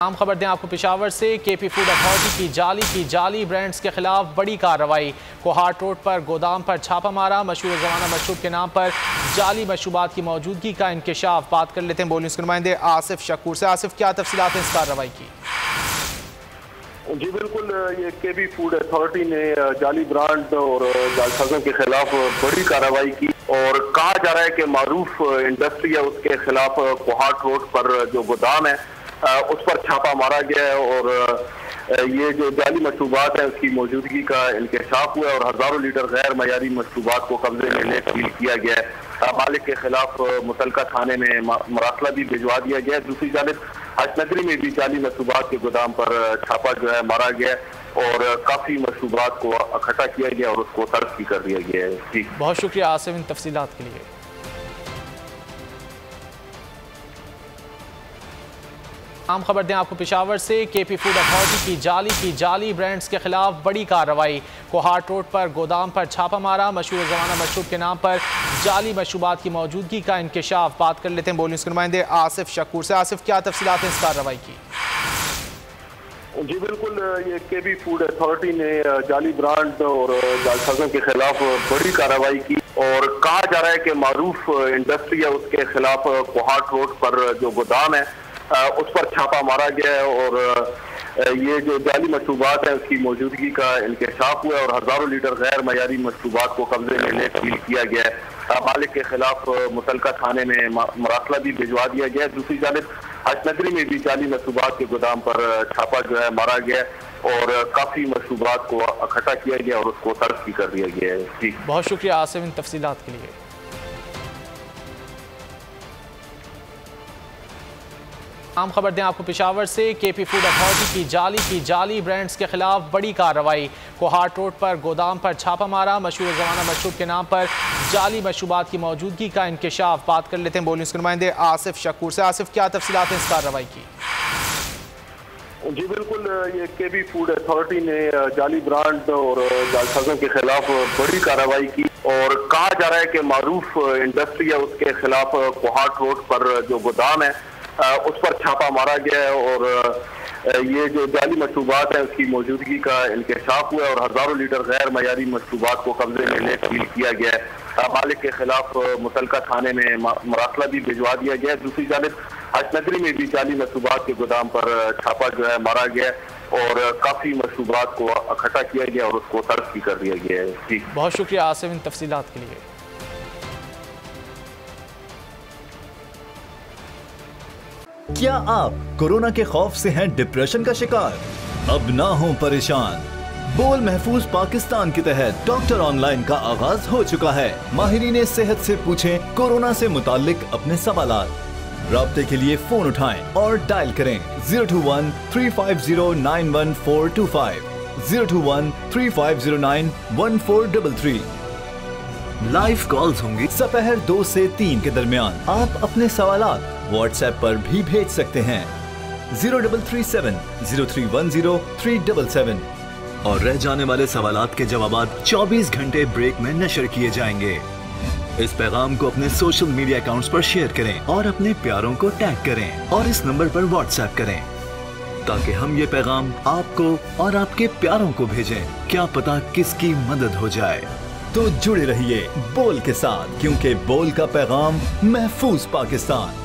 आम खबर दें आपको पेशावर से। केपी फूड अथॉरिटी की जाली ब्रांड्स के खिलाफ बड़ी कार्रवाई। कोहाट रोड पर गोदाम पर छापा मारा। मशहूर ज़माना मशरूब के नाम पर जाली मशरूबात की मौजूदगी का इंकशाफ। बात कर लेते हैं बोल न्यूज़ के नुमाइंदे आसिफ शकूर से। आसिफ, क्या तफसीलात हैं इस कार्रवाई की? जी बिल्कुल, ये केपी फूड अथॉरिटी ने जाली ब्रांड और जालसाजों के खिलाफ बड़ी कार्रवाई की और कहा जा रहा है कि मारूफ इंडस्ट्री है उसके खिलाफ कोहाट रोड पर जो गोदाम है उस पर छापा मारा गया है और ये जो जाली मशरूबात है उसकी मौजूदगी का इंकशाफ हुआ है और हजारों लीटर गैर मयारी मशरूबात को कब्जे में ले सील किया गया है। मालिक के खिलाफ मुतलका थाने में मरासला भी भिजवा दिया गया है। दूसरी जानिब हजनगरी में भी जाली मशरूबात के गोदाम पर छापा जो है मारा गया और काफी मशरूबात को इकट्ठा किया गया और उसको तर्क भी कर दिया गया है। जी बहुत शुक्रिया आसिफ इन तफसीलात के लिए। आम खबर दें आपको पेशावर से। केपी फूड अथॉरिटी की जाली ब्रांड्स के खिलाफ बड़ी कार्रवाई। कोहाट रोड पर गोदाम पर छापा मारा। मशहूर ज़माना मशरूब के नाम पर जाली मशरूबात की मौजूदगी का इंकशाफ। बात कर लेते हैं बोल न्यूज़ के नुमाइंदे आसिफ शकूर से। आसिफ, क्या तफसीलात हैं इस कार्रवाई की? जी बिल्कुल, ये केपी फूड अथॉरिटी ने जाली ब्रांड और जालसाजों के खिलाफ बड़ी कार्रवाई की और कहा जा रहा है कि मारूफ इंडस्ट्री है उसके खिलाफ कोहाट रोड पर जो गोदाम है उस पर छापा मारा गया है और ये जो जाली मशरूबात है उसकी मौजूदगी का इंकशाफ हुआ है और हजारों लीटर गैर मयारी मशरूबात को कब्जे में ले सील किया गया है। मालिक के खिलाफ मुतलका थाने में मरासला भी भिजवा दिया गया है। दूसरी जानिब हजनगरी में भी जाली मशरूबात के गोदाम पर छापा जो है मारा गया और काफी मशरूबात को इकट्ठा किया गया और उसको तर्क भी कर दिया गया है। जी बहुत शुक्रिया आसिफ इन तफसीलात के लिए। आम खबर दें आपको पेशावर से। केपी फूड अथॉरिटी की जाली ब्रांड्स के खिलाफ बड़ी कार्रवाई। कोहाट रोड पर गोदाम पर छापा मारा। मशहूर ज़माना मशरूब के नाम पर जाली मशरूबात की मौजूदगी का इंकशाफ। बात कर लेते हैं बोल न्यूज़ के नुमाइंदे आसिफ शकूर से। आसिफ, क्या तफसीलात हैं इस कार्रवाई की? जी बिल्कुल, ये केपी फूड अथॉरिटी ने जाली ब्रांड और जालसाजों के खिलाफ बड़ी कार्रवाई की और कहा जा रहा है कि मारूफ इंडस्ट्री है उसके खिलाफ कोहाट रोड पर जो गोदाम है उस पर छापा मारा गया है और ये जो जाली मशरूबात है उसकी मौजूदगी का इंकशाफ हुआ है और हजारों लीटर गैर मयारी मशरूबात को कब्जे में ले सील किया गया है। मालिक के खिलाफ मुतलका थाने में मरासला भी भिजवा दिया गया है। दूसरी जानिब हजनगरी में भी जाली मशरूबात के गोदाम पर छापा जो है मारा गया और काफी मशरूबात को इकट्ठा किया गया और उसको तर्क भी कर दिया गया है। जी बहुत शुक्रिया आसिफ इन तफसीलात के लिए। क्या आप कोरोना के खौफ से हैं डिप्रेशन का शिकार? अब ना हो परेशान। बोल महफूज पाकिस्तान के तहत डॉक्टर ऑनलाइन का आगाज हो चुका है। माहिरीन सेहत से पूछें कोरोना से मुताल्लिक अपने सवालात। राब्ते के लिए फोन उठाएं और डायल करें 021 350 91425 021 3509 1433। लाइव कॉल्स होंगी दोपहर 2 से 3 के दरमियान। आप अपने सवालात व्हाट्सएप पर भी भेज सकते हैं 0337 0310 377 और रह जाने वाले सवालात के जवाबात 24 घंटे ब्रेक में नशर किए जाएंगे। इस पैगाम को अपने सोशल मीडिया अकाउंट्स पर शेयर करें और अपने प्यारों को टैग करें और इस नंबर पर व्हाट्सएप करें ताकि हम ये पैगाम आपको और आपके प्यारों को भेजें। क्या पता किसकी मदद हो जाए। तो जुड़े रहिए बोल के साथ, क्योंकि बोल का पैगाम महफूज पाकिस्तान।